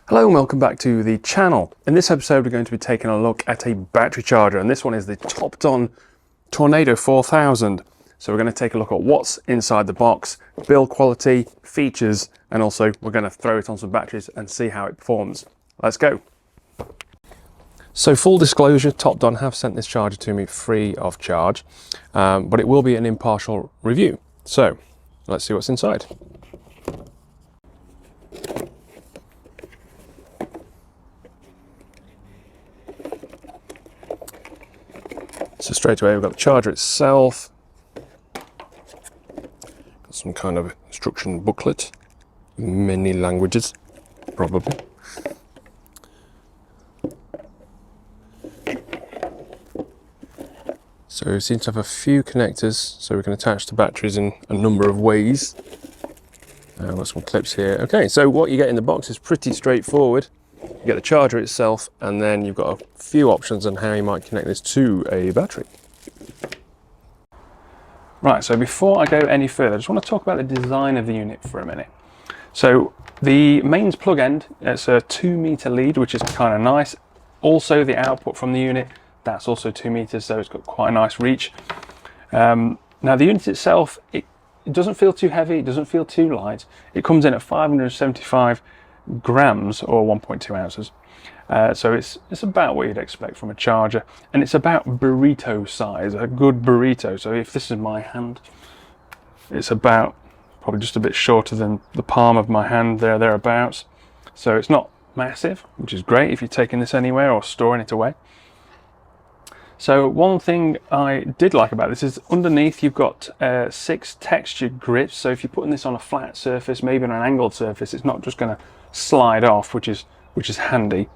Hello and welcome back to the channel. In this episode we're going to be taking a look at a battery charger, and this one is the Topdon Tornado 4000. So we're going to take a look at what's inside the box, build quality, features, and also we're going to throw it on some batteries and see how it performs. Let's go. So full disclosure, Topdon have sent this charger to me free of charge, but it will be an impartial review. So let's see what's inside. So straight away we've got the charger itself, got some kind of instruction booklet, many languages, probably. So we seem to have a few connectors, so we can attach the batteries in a number of ways. I've got some clips here. Okay, so what you get in the box is pretty straightforward. You get the charger itself, and then you've got a few options on how you might connect this to a battery. Right, so before I go any further, I just want to talk about the design of the unit for a minute. So the mains plug end, it's a 2-meter lead, which is kind of nice. Also the output from the unit, that's also 2 meters, so it's got quite a nice reach. Now the unit itself, it doesn't feel too heavy, it doesn't feel too light. It comes in at 575 grams or 1.2 ounces. So it's about what you'd expect from a charger, and it's about burrito size, a good burrito. So if this is my hand, it's about probably just a bit shorter than the palm of my hand, thereabouts. So it's not massive, which is great if you're taking this anywhere or storing it away. So one thing I did like about this is underneath you've got 6 textured grips. So if you're putting this on a flat surface, maybe on an angled surface, it's not just going to slide off, which is handy.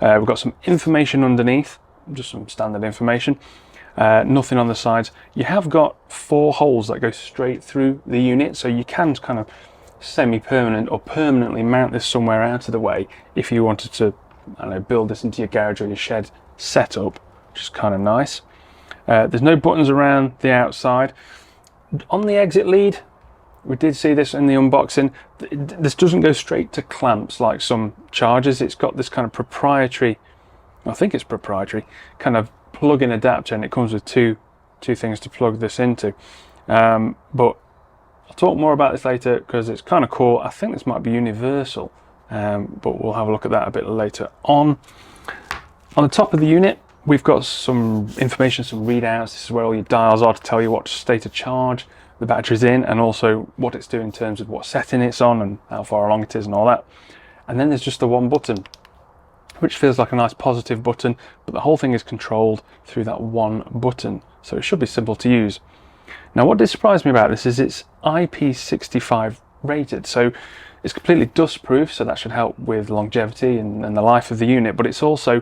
We've got some information underneath, just some standard information. Nothing on the sides. You have got 4 holes that go straight through the unit, so you can kind of semi-permanent or permanently mount this somewhere out of the way if you wanted to, I don't know, build this into your garage or your shed setup, which is kind of nice. There's no buttons around the outside. On the exit lead, we did see this in the unboxing, this doesn't go straight to clamps like some chargers. It's got this kind of proprietary, I think it's proprietary, kind of plug-in adapter, and it comes with two things to plug this into. But I'll talk more about this later because it's kind of cool. I think this might be universal, but we'll have a look at that a bit later on. On the top of the unit, we've got some information, some readouts. This is where all your dials are to tell you what state of charge the battery's in, and also what it's doing in terms of what setting it's on and how far along it is and all that. And then there's just the one button, which feels like a nice positive button, but the whole thing is controlled through that one button, so it should be simple to use. Now what did surprise me about this is it's IP65 rated, so it's completely dust proof, so that should help with longevity and the life of the unit, but it's also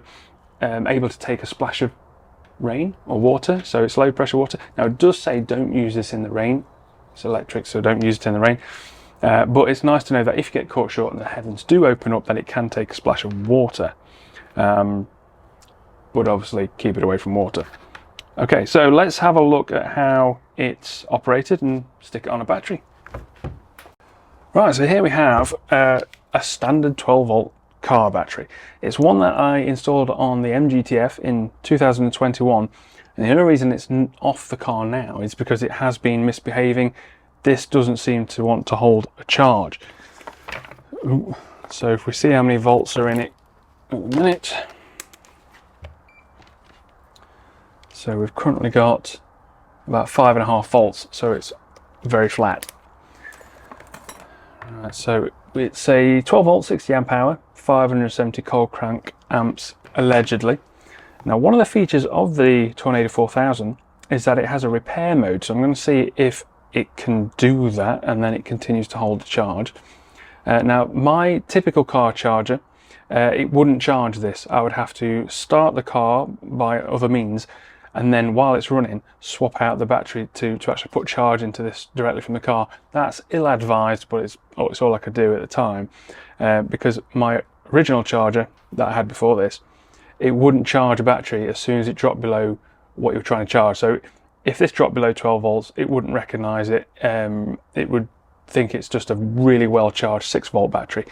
able to take a splash of rain or water, so it's low pressure water. Now it does say don't use this in the rain, it's electric, so don't use it in the rain, but it's nice to know that if you get caught short and the heavens do open up, then it can take a splash of water, but obviously keep it away from water. Okay, so let's have a look at how it's operated and stick it on a battery. Right, so here we have a standard 12-volt car battery. It's one that I installed on the MGTF in 2021, and the only reason it's off the car now is because it has been misbehaving. This doesn't seem to want to hold a charge. Ooh. So if we see how many volts are in it at the minute, so we've currently got about 5.5 volts, so it's very flat. Right, so it's a 12 volt 60 amp hour, 570 cold crank amps allegedly. Now one of the features of the Tornado 4000 is that it has a repair mode, so I'm going to see if it can do that and then it continues to hold the charge. Now my typical car charger, it wouldn't charge this. I would have to start the car by other means, and then while it's running swap out the battery to actually put charge into this directly from the car. That's ill-advised, but it's all I could do at the time, because my original charger that I had before this, it wouldn't charge a battery as soon as it dropped below what you were trying to charge. So if this dropped below 12 volts, it wouldn't recognize it. It would think it's just a really well charged 6-volt battery,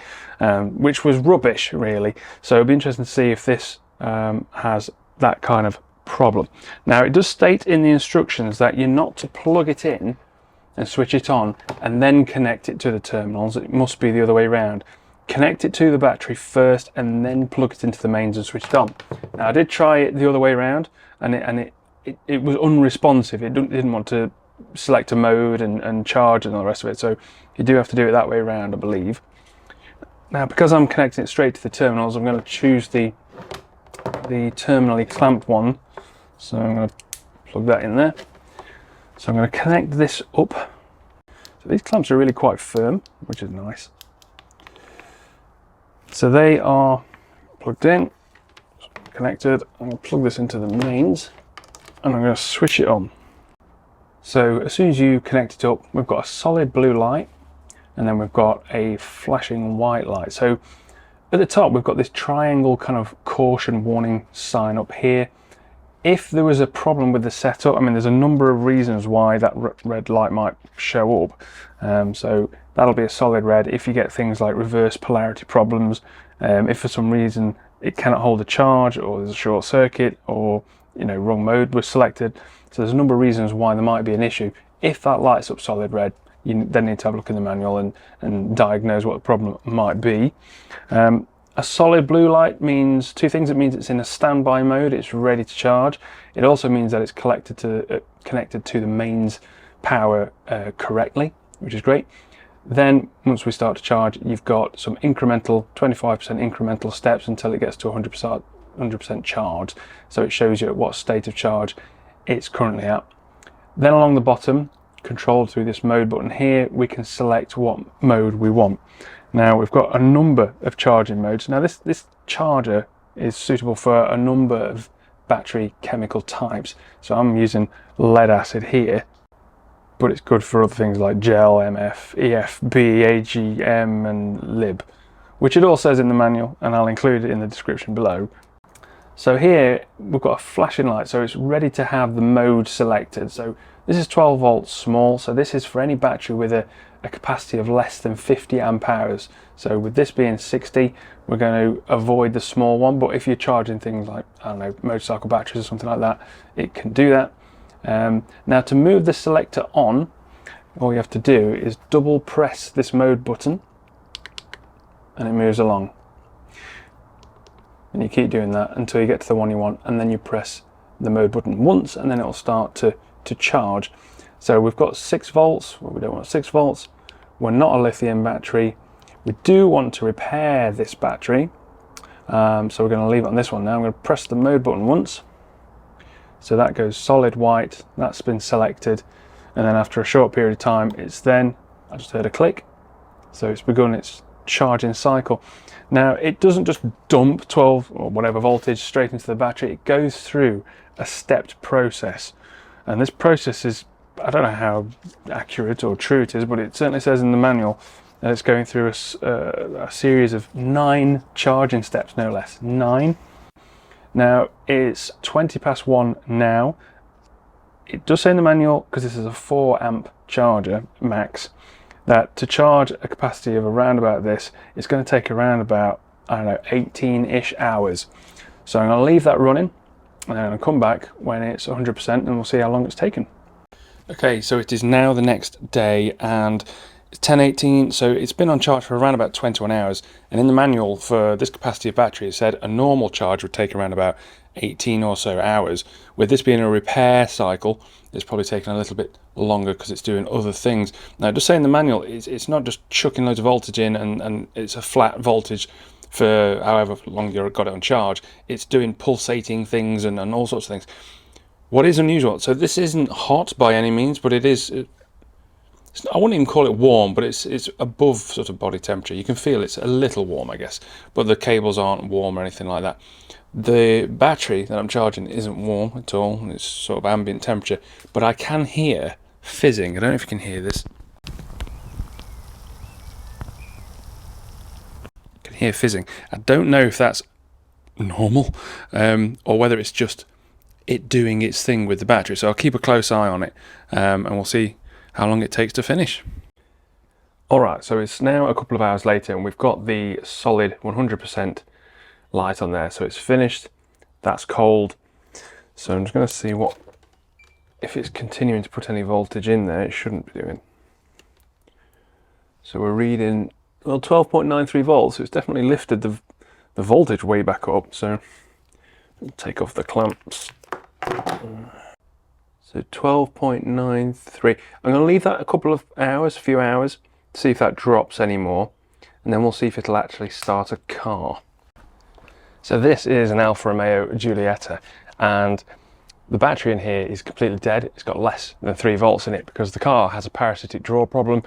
which was rubbish really. So it'd be interesting to see if this has that kind of problem. Now it does state in the instructions that you're not to plug it in and switch it on and then connect it to the terminals. It must be the other way around. Connect it to the battery first and then plug it into the mains and switch it on. Now I did try it the other way around, and it was unresponsive. It didn't want to select a mode and charge and all the rest of it. So you do have to do it that way around, I believe. Now because I'm connecting it straight to the terminals, I'm going to choose the terminally clamped one. So I'm going to plug that in there. So I'm going to connect this up. So these clamps are really quite firm, which is nice. So they are plugged in, connected. I'm going to plug this into the mains and I'm going to switch it on. So as soon as you connect it up, we've got a solid blue light and then we've got a flashing white light. So at the top we've got this triangle kind of caution warning sign up here. If there was a problem with the setup, I mean there's a number of reasons why that red light might show up. So that'll be a solid red. If you get things like reverse polarity problems, if for some reason it cannot hold a charge, or there's a short circuit, or wrong mode was selected. So there's a number of reasons why there might be an issue. If that lights up solid red, you then need to have a look in the manual and diagnose what the problem might be. A solid blue light means two things. It means it's in a standby mode, it's ready to charge. It also means that it's connected to the mains power correctly, which is great. Then once we start to charge, you've got some incremental, 25% incremental steps until it gets to 100% charge. So it shows you at what state of charge it's currently at. Then along the bottom, controlled through this mode button here, we can select what mode we want. Now we've got a number of charging modes. Now this charger is suitable for a number of battery chemical types. So I'm using lead acid here, but it's good for other things like gel, MF, EFB, AGM and lib, which it all says in the manual, and I'll include it in the description below. So here we've got a flashing light, so it's ready to have the mode selected. So this is 12 volts small, so this is for any battery with a capacity of less than 50 amp hours. So with this being 60, we're going to avoid the small one, but if you're charging things like, I don't know, motorcycle batteries or something like that, it can do that. Now to move the selector on, all you have to do is double press this mode button and it moves along. And you keep doing that until you get to the one you want, and then you press the mode button once and then it'll start to charge. So we've got 6 volts, well, we don't want 6 volts. We're not a lithium battery. We do want to repair this battery. So we're going to leave it on this one now. I'm going to press the mode button once. So that goes solid white, that's been selected. And then after a short period of time, it's then, I just heard a click. So it's begun its charging cycle. Now it doesn't just dump 12 or whatever voltage straight into the battery. It goes through a stepped process. And this process is, I don't know how accurate or true it is, but it certainly says in the manual that it's going through a series of 9 charging steps, no less. 9. Now it's 20 past 1 now. It does say in the manual, because this is a 4 amp charger max, that to charge a capacity of around about this, it's going to take around about, I don't know, 18-ish hours. So I'm going to leave that running and then I'll come back when it's 100% and we'll see how long it's taken. Okay, so it is now the next day and it's 10:18, so it's been on charge for around about 21 hours. And in the manual for this capacity of battery, it said a normal charge would take around about 18 or so hours. With this being a repair cycle, it's probably taken a little bit longer because it's doing other things. Now, just saying the manual, it's not just chucking loads of voltage in and it's a flat voltage for however long you've got it on charge. It's doing pulsating things and all sorts of things. What is unusual, so this isn't hot by any means, but it is, I wouldn't even call it warm, but it's above sort of body temperature. You can feel it's a little warm, I guess, but the cables aren't warm or anything like that. The battery that I'm charging isn't warm at all. It's sort of ambient temperature, but I can hear fizzing. I don't know if you can hear this. I can hear fizzing. I don't know if that's normal or whether it's just it doing its thing with the battery. So I'll keep a close eye on it and we'll see how long it takes to finish. Alright, so it's now a couple of hours later and we've got the solid 100% light on there. So it's finished, that's cold. So I'm just going to see what, if it's continuing to put any voltage in there. It shouldn't be doing. So we're reading, well, 12.93 volts, so it's definitely lifted the voltage way back up. So I'll take off the clamps. So 12.93. I'm going to leave that a couple of hours, a few hours, to see if that drops anymore, and then we'll see if it'll actually start a car. So this is an Alfa Romeo Giulietta, and the battery in here is completely dead. It's got less than 3 volts in it because the car has a parasitic draw problem.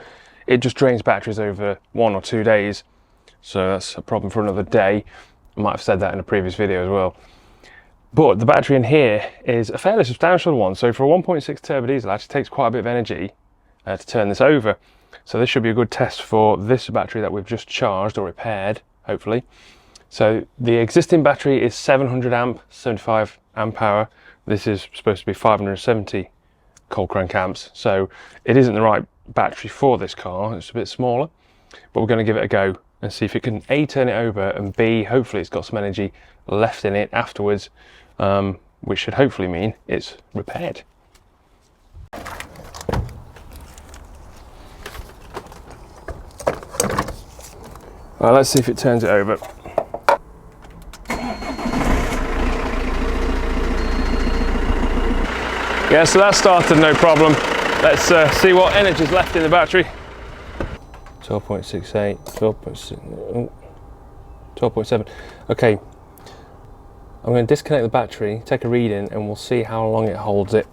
It just drains batteries over 1 or 2 days, so that's a problem for another day. I might have said that in a previous video as well. But the battery in here is a fairly substantial one, so for a 1.6 turbo diesel it actually takes quite a bit of energy to turn this over. So this should be a good test for this battery that we've just charged or repaired, hopefully. So the existing battery is 700 amp, 75 amp hour. This is supposed to be 570 cold crank amps, so it isn't the right battery for this car. It's a bit smaller, but we're going to give it a go and see if it can A, turn it over, and B, hopefully it's got some energy left in it afterwards, which should hopefully mean it's repaired. Well, let's see if it turns it over. Yeah, so that started no problem. Let's see what energy is left in the battery. 12.68, 12.6, 12.7. Okay, I'm going to disconnect the battery, take a reading, and we'll see how long it holds it.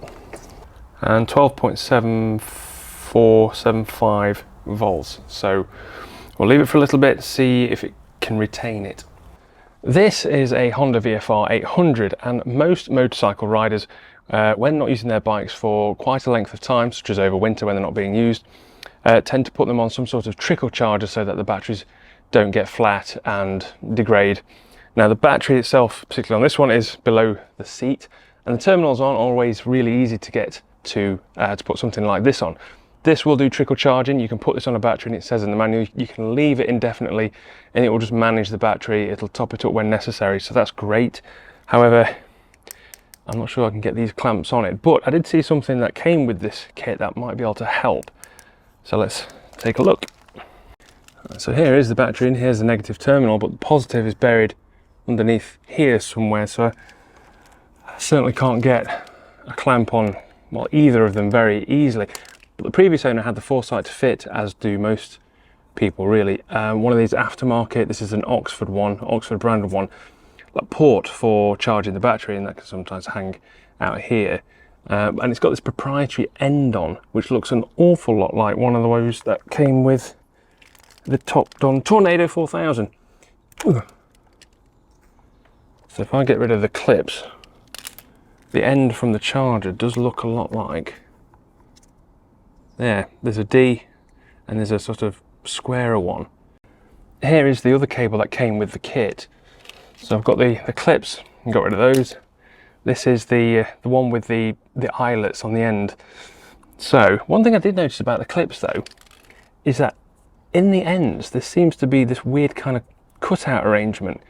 And 12.7475 volts. So we'll leave it for a little bit, see if it can retain it. This is a Honda VFR 800, and most motorcycle riders, when not using their bikes for quite a length of time, such as over winter when they're not being used, tend to put them on some sort of trickle charger so that the batteries don't get flat and degrade. Now the battery itself, particularly on this one, is below the seat, and the terminals aren't always really easy to get to put something like this on. This will do trickle charging. You can put this on a battery, and it says in the manual you can leave it indefinitely and it will just manage the battery. It'll top it up when necessary, so that's great. However, I'm not sure I can get these clamps on it, but I did see something that came with this kit that might be able to help. So let's take a look. So here is the battery, and here's the negative terminal, but the positive is buried underneath here somewhere, so I certainly can't get a clamp on, well, either of them very easily. But the previous owner had the foresight to fit, as do most people really, one of these aftermarket, this is an Oxford branded one, like port for charging the battery, and that can sometimes hang out here. And it's got this proprietary end on, which looks an awful lot like one of those that came with the Topdon Tornado 4000. Ooh. So if I get rid of the clips, the end from the charger does look a lot like, there's a D and there's a sort of squarer one. Here is the other cable that came with the kit. So I've got the clips and got rid of those. This is the one with the eyelets on the end. So one thing I did notice about the clips though is that in the ends there seems to be this weird kind of cutout arrangement,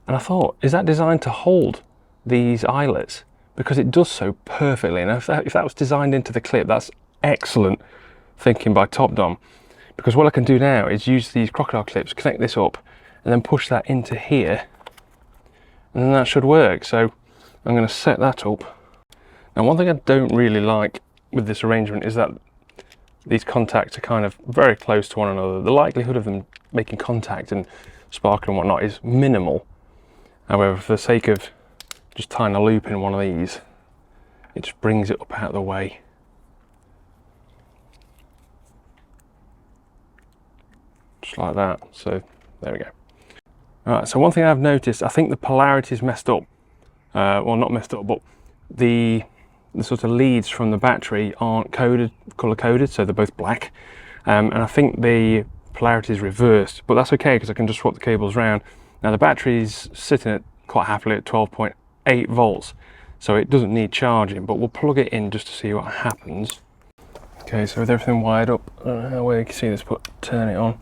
and I thought, is that designed to hold these eyelets? Because it does so perfectly, and if that was designed into the clip, that's excellent thinking by Topdon. Because what I can do now is use these crocodile clips, connect this up, and then push that into here, and then that should work. So I'm going to set that up. Now one thing I don't really like with this arrangement is that these contacts are kind of very close to one another. The likelihood of them making contact and sparking and whatnot is minimal. However, for the sake of just tying a loop in one of these, it just brings it up out of the way. Just like that. So there we go. Alright, so one thing I've noticed, I think the polarity is messed up. Well, not messed up, but the sort of leads from the battery aren't colour coded, so they're both black. And I think the polarity is reversed, but that's okay because I can just swap the cables around. Now the battery's sitting at quite happily at 12.8 volts, so it doesn't need charging, but we'll plug it in just to see what happens. Okay, so with everything wired up, I don't know how well you can see this, but turn it on.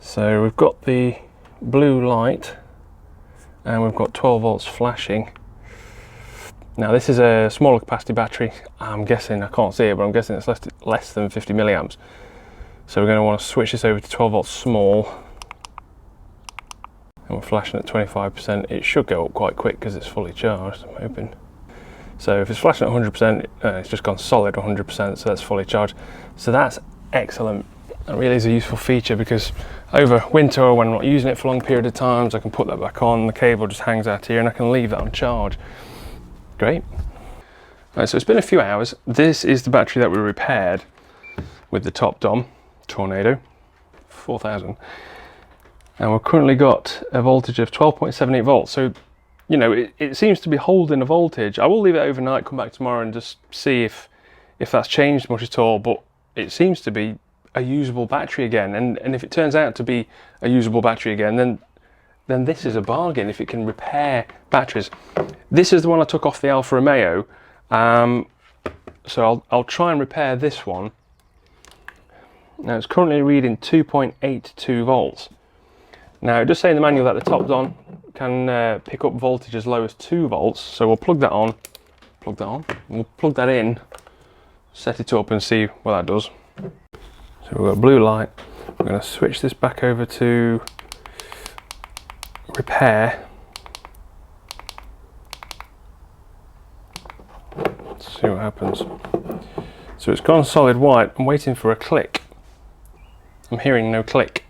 So we've got the blue light and we've got 12 volts flashing. Now this is a smaller capacity battery. I'm guessing, I can't see it, but I'm guessing it's less than 50 milliamps. So we're going to want to switch this over to 12 volts small. And we're flashing at 25%. It should go up quite quick because it's fully charged, I'm hoping. So if it's flashing at 100%, it's just gone solid 100%, so that's fully charged. So that's excellent. That really is a useful feature because over winter or when I'm not using it for a long period of times, I can put that back on, the cable just hangs out here and I can leave that on charge. Great. Right, so it's been a few hours. This is the battery that we repaired with the Topdon Tornado 4000. And we've currently got a voltage of 12.78 volts. So, you know, it seems to be holding a voltage. I will leave it overnight, come back tomorrow and just see if that's changed much at all, but it seems to be a usable battery again. And if it turns out to be a usable battery again, then this is a bargain if it can repair batteries. This is the one I took off the Alfa Romeo. So I'll try and repair this one. Now it's currently reading 2.82 volts. Now it does say in the manual that the Topdon can pick up voltage as low as 2 volts. So we'll plug that on, we'll plug that in, set it up and see what that does. So we've got a blue light. We're going to switch this back over to repair. Let's see what happens. So it's gone solid white. I'm waiting for a click. I'm hearing no click.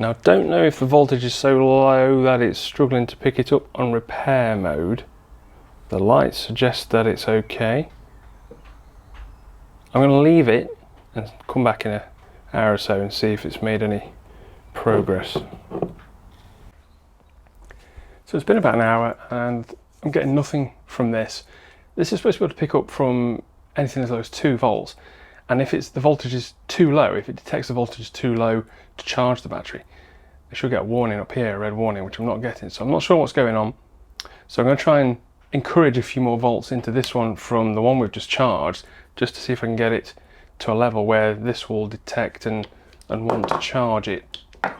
Now I don't know if the voltage is so low that it's struggling to pick it up on repair mode. The light suggests that it's okay. I'm going to leave it and come back in an hour or so and see if it's made any progress. So it's been about an hour and I'm getting nothing from this. This is supposed to be able to pick up from anything as low as 2 volts. And if the voltage is too low, if it detects the voltage is too low to charge the battery, it should get a warning up here, a red warning, which I'm not getting. So I'm not sure what's going on. So I'm going to try and encourage a few more volts into this one from the one we've just charged, just to see if I can get it to a level where this will detect and want to charge it. I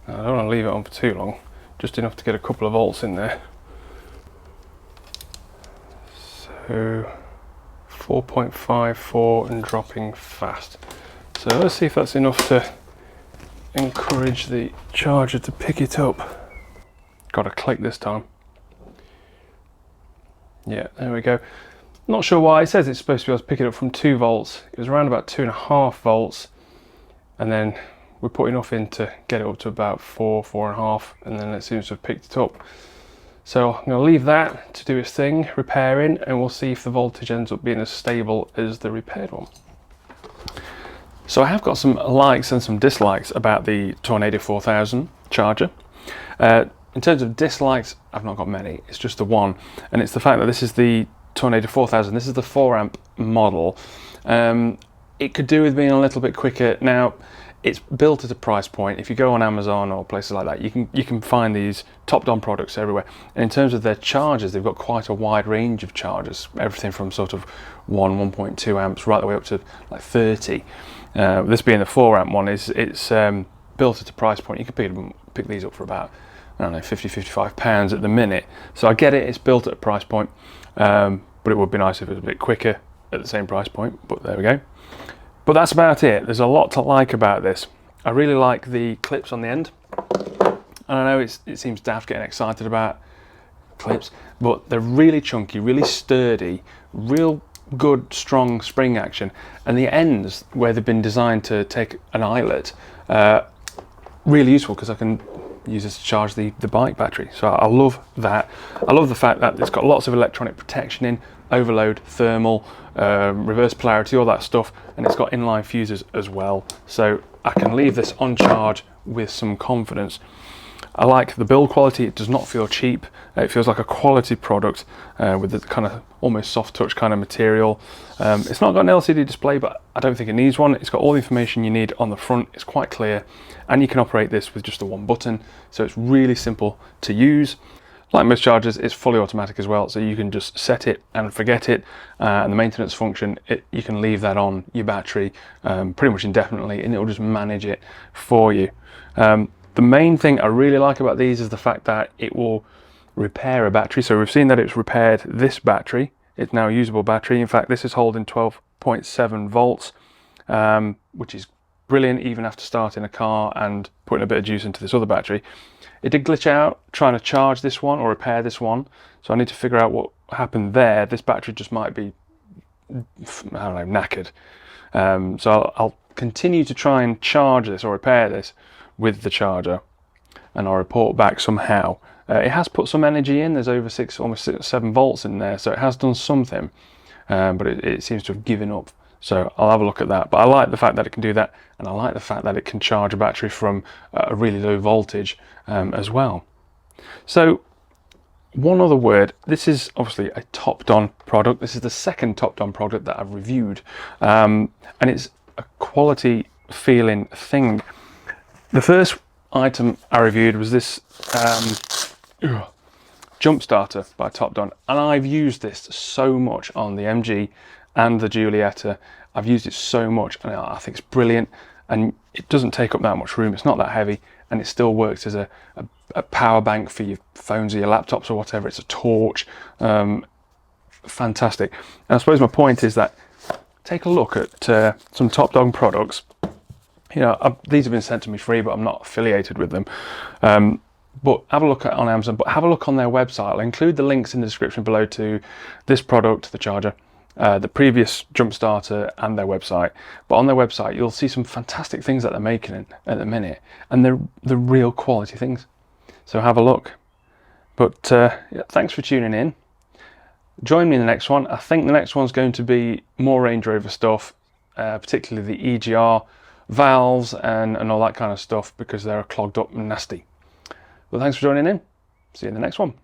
don't want to leave it on for too long, just enough to get a couple of volts in there. So 4.54 and dropping fast. So let's see if that's enough to encourage the charger to pick it up. Got a click this time. Yeah, there we go. Not sure why. It says it's supposed to be able to pick it up from 2 volts. It was around about 2.5 volts, and then we put enough in to get it up to about 4.5, and then it seems to have picked it up. So I'm going to leave that to do its thing, repairing, and we'll see if the voltage ends up being as stable as the repaired one. So I have got some likes and some dislikes about the Tornado 4000 charger. In terms of dislikes, I've not got many, it's just the one, and it's the fact that this is the Tornado 4000, this is the 4 amp model. It could do with being a little bit quicker. Now, it's built at a price point. If you go on Amazon or places like that, you can find these Topdon products everywhere. And in terms of their chargers, they've got quite a wide range of chargers, everything from sort of 1.2 amps right the way up to like 30. This being the 4 amp one, it's built at a price point. You can pick these up for about, I don't know, 50-55 pounds at the minute. So I get it, it's built at a price point, but it would be nice if it was a bit quicker at the same price point, but there we go. But that's about it. There's a lot to like about this. I really like the clips on the end. And I know it seems daft getting excited about clips, but they're really chunky, really sturdy, real good, strong spring action. And the ends, where they've been designed to take an eyelet, really useful because I can use this to charge the bike battery. So I love that. I love the fact that it's got lots of electronic protection in, overload, thermal, reverse polarity, all that stuff, and it's got inline fuses as well. So I can leave this on charge with some confidence. I like the build quality. It does not feel cheap. It feels like a quality product with the kind of almost soft touch kind of material. It's not got an LCD display, but I don't think it needs one. It's got all the information you need on the front. It's quite clear, and you can operate this with just the one button. So it's really simple to use. Like most chargers, it's fully automatic as well, so you can just set it and forget it, and the maintenance function, you can leave that on your battery pretty much indefinitely, and it will just manage it for you. The main thing I really like about these is the fact that it will repair a battery. So we've seen that it's repaired this battery. It's now a usable battery. In fact, this is holding 12.7 volts, which is brilliant even after starting a car and putting a bit of juice into this other battery. It did glitch out trying to charge this one or repair this one, so I need to figure out what happened there. This battery just might be, I don't know, knackered. So I'll continue to try and charge this or repair this with the charger, and I'll report back somehow. It has put some energy in. There's over almost 7 volts in there, so it has done something, but it seems to have given up. So I'll have a look at that. But I like the fact that it can do that, and I like the fact that it can charge a battery from a really low voltage as well. So one other word, this is obviously a Topdon product. This is the second Topdon product that I've reviewed, and it's a quality feeling thing. The first item I reviewed was this jump starter by Topdon, and I've used this so much on the MG and the Giulietta. I've used it so much, and I think it's brilliant, and it doesn't take up that much room. It's not that heavy, and it still works as a power bank for your phones or your laptops or whatever. It's a torch. Fantastic. And I suppose my point is that take a look at some Topdon products. You know, these have been sent to me free, but I'm not affiliated with them. But have a look on Amazon, but have a look on their website. I'll include the links in the description below to this product, the charger, the previous jump starter, and their website. But on their website, you'll see some fantastic things that they're making at the minute, and they're real quality things. So have a look. But yeah, thanks for tuning in. Join me in the next one. I think the next one's going to be more Range Rover stuff, particularly the EGR valves and all that kind of stuff, because they're clogged up and nasty. Well, thanks for joining in. See you in the next one.